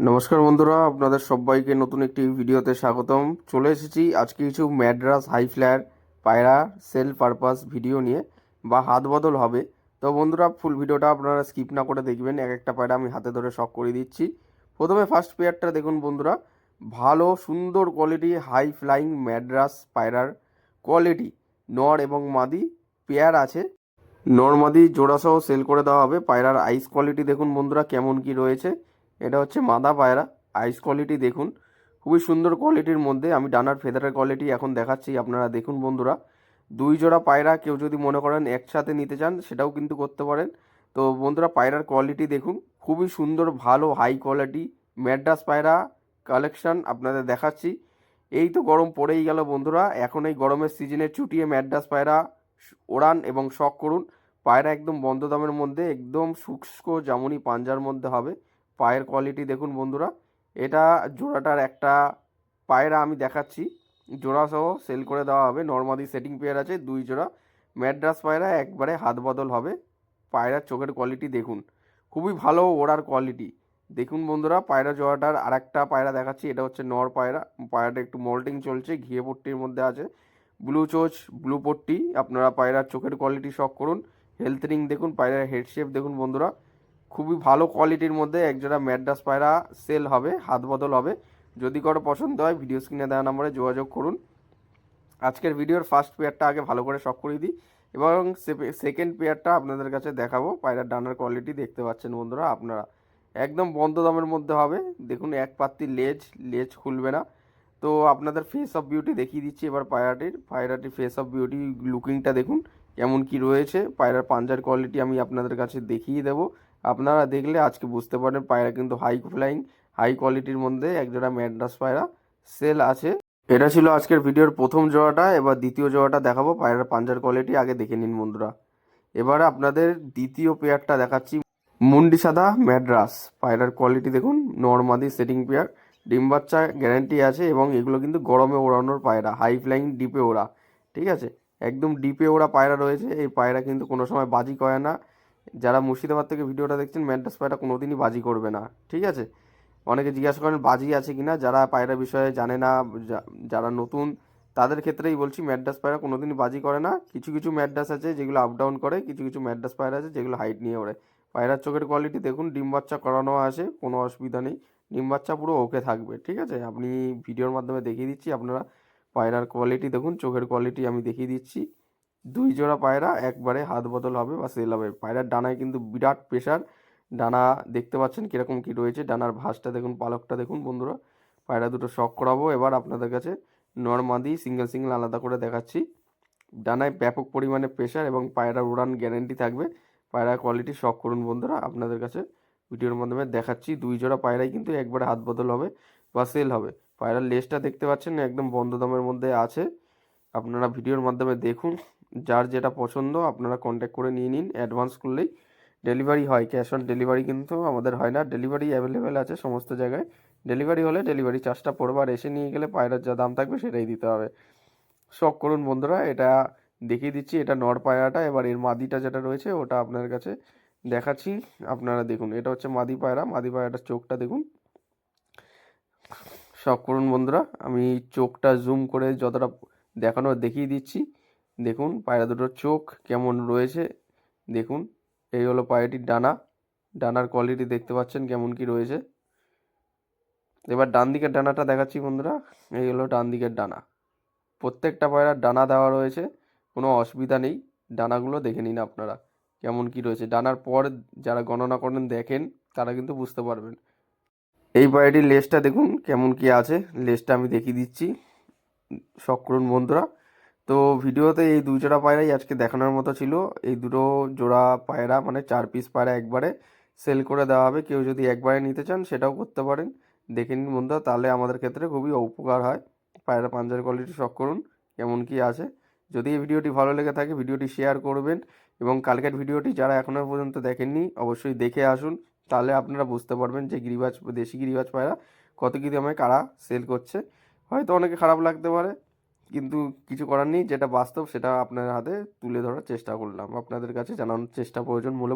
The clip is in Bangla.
নমস্কার বন্ধুরা, আপনাদের সবাইকে নতুন একটি ভিডিওতে স্বাগতম। চলে এসেছি আজকে কিছু ম্যাড্রাস হাই ফ্লায়ার পায়রা সেল পারপাস ভিডিও নিয়ে বা হাত বদল হবে। তো বন্ধুরা, ফুল ভিডিওটা আপনারা স্কিপ না করে দেখবেন। এক একটা পায়রা আমি হাতে ধরে শখ করে দিচ্ছি। প্রথমে ফার্স্ট পেয়ারটা দেখুন বন্ধুরা, ভালো সুন্দর কোয়ালিটি হাই ফ্লাইং ম্যাড্রাস পায়রার কোয়ালিটি, নর এবং মাদি পেয়ার আছে। নর মাদি জোড়াসহ সেল করে দেওয়া হবে। পায়রার আইস কোয়ালিটি দেখুন বন্ধুরা কেমন কি রয়েছে। এটা হচ্ছে মাদা পায়রা। আইস কোয়ালিটি দেখুন, খুবই সুন্দর কোয়ালিটির মধ্যে। আমি ডানার ফেদারের কোয়ালিটি এখন দেখাচ্ছি, আপনারা দেখুন বন্ধুরা। দুই জোড়া পায়রা কেউ যদি মনে করেন একসাথে নিতে চান সেটাও কিন্তু করতে পারেন। তো বন্ধুরা, পায়রার কোয়ালিটি দেখুন, খুবই সুন্দর ভালো হাই কোয়ালিটি ম্যাড্রাস পায়রা কালেকশন আপনাদের দেখাচ্ছি। এই তো গরম পড়েই গেল বন্ধুরা, এখন এই গরমের সিজনে চুটিয়ে ম্যাড্রাস পায়রা ওড়ান এবং শখ করুন। পায়রা একদম বন্ধ দামের মধ্যে, একদম শুষ্ক জামুনি পাঞ্জার মধ্যে হবে। পায়ের কোয়ালিটি দেখুন বন্ধুরা। এটা জোড়াটার একটা পায়রা আমি দেখাচ্ছি, জোড়াসহ সেল করে দেওয়া হবে। নর্মাদি সেটিং পেয়ার আছে দুই জোড়া ম্যাড্রাস পায়রা, একবারে হাত বদল হবে। পায়রার চোখের কোয়ালিটি দেখুন, খুবই ভালো ওড়ার কোয়ালিটি দেখুন বন্ধুরা। পায়রা জোড়াটার আর একটা পায়রা দেখাচ্ছি, এটা হচ্ছে নর পায়রা। পায়রাটা একটু মল্টিং চলছে, ঘিয়ে পট্টির মধ্যে আছে, ব্লু চোচ ব্লু পট্টি। আপনারা পায়রার চোখের কোয়ালিটি শখ করুন। হেলথ রিং দেখুন, পায়রার হেড শেপ দেখুন বন্ধুরা, খুবই ভালো কোয়ালিটির মধ্যে একজোড়া ম্যাড্রাস পায়রা সেল হবে, হাত বদল হবে। যদি কারো পছন্দ হয় ভিডিও স্ক্রিনে দেওয়া নম্বরে যোগাযোগ করুন। আজকের ভিডিওর ফার্স্ট পেয়ারটা আগে ভালো করে শখ করে দিই এবং সেকেন্ড পেয়ারটা আপনাদের কাছে দেখাবো। পায়রার ডানার কোয়ালিটি দেখতে পাচ্ছেন বন্ধুরা আপনারা, একদম বন্ধ দামের মধ্যে হবে। দেখুন এক পাত্তি লেজ, লেজ খুলবে না। তো আপনাদের ফেস অফ বিউটি দেখিয়ে দিচ্ছি এবার পায়রাটির ফেস অফ বিউটি লুকিংটা দেখুন কেমন কি রয়েছে। পায়রার পাঞ্জার কোয়ালিটি আমি আপনাদের কাছে দেখিয়ে দেবো। আপনারা দেখলে আজকে বুঝতে পারেন পায়রা কিন্তু হাই ফ্লাইং হাই কোয়ালিটির মধ্যে একজোড়া ম্যাড্রাস পায়রা সেল আছে। এটা ছিল আজকের ভিডিওর প্রথম জোড়াটা। এবার দ্বিতীয় জোড়াটা দেখাবো। পায়রার পাঞ্জার কোয়ালিটি আগে দেখে নিন বন্ধুরা। এবারে আপনাদের দ্বিতীয় পেয়ারটা দেখাচ্ছি, মুন্ডি সাদা ম্যাড্রাস পায়রার কোয়ালিটি দেখুন। নরমাদি সেটিং পেয়ার, ডিম বাচ্চা গ্যারান্টি আছে এবং এগুলো কিন্তু গরমে ওড়ানোর পায়রা, হাই ফ্লাইং ডিপে ওড়া, ঠিক আছে। একদম ডিপে ওড়া পায়রা রয়েছে। এই পায়রা কিন্তু কোনো সময় বাজি করে না। যারা মুর্শিদাবাদ থেকে ভিডিওটা দেখছেন, ম্যাড্রাস পায়রা কোনোদিনই বাজি করবে না, ঠিক আছে। অনেকে জিজ্ঞাসা করেন বাজি আছে কিনা, যারা পায়রা বিষয়ে জানে না, যারা নতুন তাদের ক্ষেত্রেই বলছি, ম্যাড্রাস পায়রা কোনোদিনই বাজি করে না। কিছু কিছু ম্যাড্রাস আছে যেগুলো আপ ডাউন করে, কিছু কিছু ম্যাড্রাস পায়রা আছে যেগুলো হাইট নিয়ে ওড়ে। পায়রার চোখের কোয়ালিটি দেখুন, ডিম বাচ্চা করানো আছে, কোনো অসুবিধা নেই। ডিম বাচ্চা পুরো ওকে থাকবে, ঠিক আছে। আপনি ভিডিওর মাধ্যমে দেখিয়ে দিচ্ছি, আপনারা পায়রার কোয়ালিটি দেখুন, চোখের কোয়ালিটি আমি দেখিয়ে দিচ্ছি। দুই জোড়া পায়রা একবারে হাত বদল হবে বা সেল হবে। পায়রার ডানায় কিন্তু বিরাট প্রেশার। ডানা দেখতে পাচ্ছেন কীরকম কী রয়েছে, ডানার ভাঁজটা দেখুন, পালকটা দেখুন বন্ধুরা। পায়রা দুটো শখ করাবো এবার আপনাদের কাছে। নরমাদি সিঙ্গেল সিঙ্গেল আলাদা করে দেখাচ্ছি। ডানায় ব্যাপক পরিমাণে প্রেশার এবং পায়রার উড়ান গ্যারেন্টি থাকবে। পায়রার কোয়ালিটি শখ করুন বন্ধুরা, আপনাদের কাছে ভিডিওর মাধ্যমে দেখাচ্ছি। দুই জোড়া পায়রাই কিন্তু একবারে হাত বদল হবে বা সেল হবে। পায়রার লেজটা দেখতে পাচ্ছেন একদম বন্ধ দামের মধ্যে আছে। আপনারা ভিডিওর মাধ্যমে দেখুন, যার যেটা পছন্দ আপনারা কন্ট্যাক্ট করে নিয়ে নিন। অ্যাডভান্স করলেই ডেলিভারি হয়, ক্যাশ অন ডেলিভারি কিন্তু আমাদের হয় না। ডেলিভারি অ্যাভেলেবেল আছে সমস্ত জায়গায়। ডেলিভারি হলে ডেলিভারি চার্জটা পড়বে, আর এসে নিয়ে গেলে পায়রার যা দাম থাকবে সেটাই দিতে হবে। শখ করুন বন্ধুরা। এটা দেখিয়ে দিচ্ছি, এটা নর পায়রাটা। এবার এর মাদিটা যেটা রয়েছে ওটা আপনার কাছে দেখাচ্ছি। আপনারা দেখুন, এটা হচ্ছে মাদি পায়রা। মাদি পায়রাটার চোখটা দেখুন। শখ করুন বন্ধুরা, আমি চোখটা জুম করে যতটা দেখানো দেখিয়ে দিচ্ছি। দেখুন পায়রা দুটোর চোখ কেমন রয়েছে দেখুন। এই হলো পায়রাটির ডানা, ডানার কোয়ালিটি দেখতে পাচ্ছেন কেমন কি রয়েছে। এবার ডান দিকের ডানাটা দেখাচ্ছি বন্ধুরা। এই হলো ডান দিকের ডানা। প্রত্যেকটা পায়রার ডানা দেওয়া রয়েছে, কোনো অসুবিধা নেই। ডানাগুলো দেখে নিন আপনারা কেমন কি রয়েছে। ডানার পর যারা গণনা করেন দেখেন, তারা কিন্তু বুঝতে পারবেন। এই পায়রাটির লেজটা দেখুন কেমন কি আছে, লেজটা আমি দেখিয়ে দিচ্ছি। শখ করুন বন্ধুরা। তো ভিডিওতে এই দুই জোড়া পায়রাই আজকে দেখানোর মতো ছিল। এই দুটো জোড়া পায়রা মানে 4 পিস পায়রা একবারে সেল করে দেওয়া হবে। কেউ যদি একবারে নিতে চান সেটাও করতে পারেন। দেখে নিন বন্ধুরা, তাহলে আমাদের ক্ষেত্রে খুবই উপকার হয়। পায়রা পাঞ্জার কোয়ালিটি শখ করুন কেমন কি আছে। যদি এই ভিডিওটি ভালো লেগে থাকে ভিডিওটি শেয়ার করবেন এবং কালকের ভিডিওটি যারা এখনও পর্যন্ত দেখেননি অবশ্যই দেখে আসুন। তাহলে আপনারা বুঝতে পারবেন যে গিরিবাজ, দেশি গিরিবাজ পায়রা কত কী দামে কারা সেল করছে। হয়তো অনেকে খারাপ লাগতে পারে, কিন্তু কিছু করার নেই। যেটা বাস্তব সেটা আপনার হাতে তুলে ধরার চেষ্টা করলাম, আপনাদের কাছে জানানোর চেষ্টা প্রয়োজন মূলক।